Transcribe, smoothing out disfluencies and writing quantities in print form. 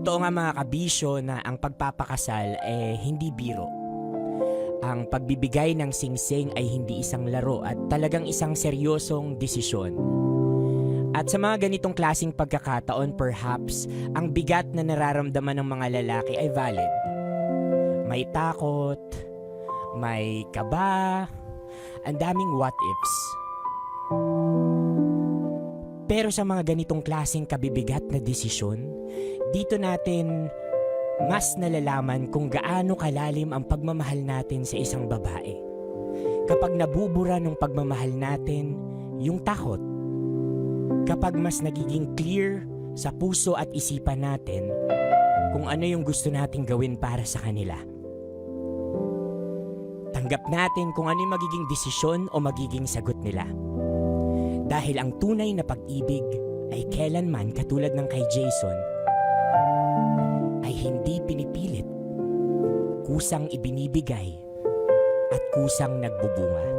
Totoo nga mga kabisyo na ang pagpapakasal hindi biro. Ang pagbibigay ng singsing ay hindi isang laro at talagang isang seryosong desisyon. At sa mga ganitong klaseng pagkakataon, perhaps, ang bigat na nararamdaman ng mga lalaki ay valid. May takot, may kaba, ang daming what ifs. Pero sa mga ganitong klaseng kabibigat na desisyon, dito natin mas nalalaman kung gaano kalalim ang pagmamahal natin sa isang babae. Kapag nabubura ng pagmamahal natin yung takot, kapag mas nagiging clear sa puso at isipan natin kung ano yung gusto nating gawin para sa kanila. Tanggap natin kung ano yung magiging desisyon o magiging sagot nila. Dahil ang tunay na pag-ibig ay kailanman katulad ng kay Jason ay hindi pinipilit, kusang ibinibigay at kusang nagbubunga.